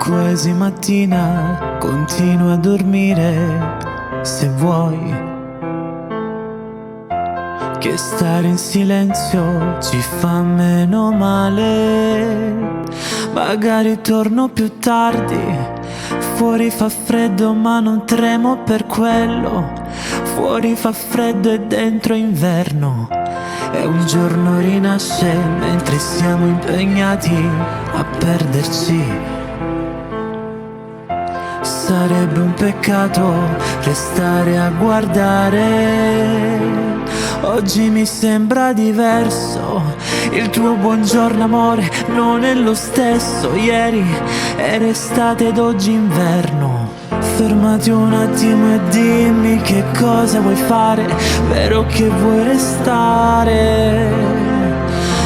quasi mattina continua a dormire se vuoi, che stare in silenzio ci fa meno male. Magari torno più tardi, fuori fa freddo ma non tremo per quello. Fuori fa freddo e dentro è inverno, e un giorno rinasce mentre siamo impegnati a perderci. Sarebbe un peccato restare a guardare. Oggi mi sembra diverso, il tuo buongiorno amore non è lo stesso. Ieri era estate ed oggi inverno. Fermati un attimo e dimmi che cosa vuoi fare, vero che vuoi restare?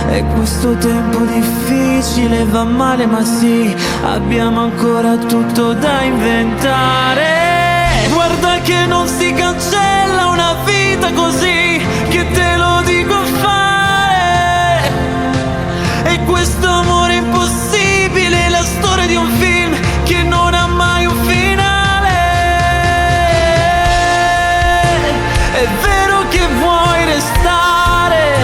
E questo tempo difficile va male, ma sì, abbiamo ancora tutto da inventare. Guarda che non si cancella una vita così, che te lo dico a fare. E questo amore impossibile è la storia di un film che non ha mai un finale. È vero che vuoi restare,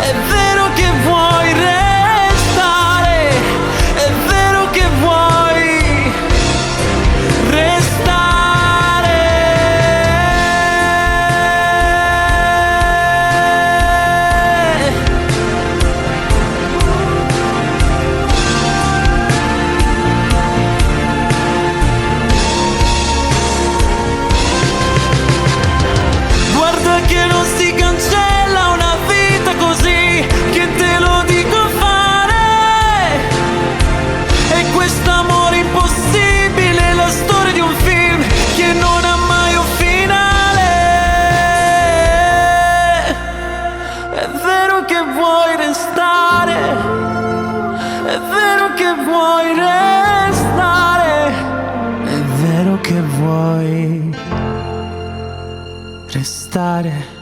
è vero che vuoi restare, è vero che vuoi restare. Guarda che non si cancella una vita così, che te lo dico a fare. E quest'amore impossibile è la storia di un film che non ha mai un finale. È vero che vuoi restare, è vero che vuoi restare, è vero che vuoi restare.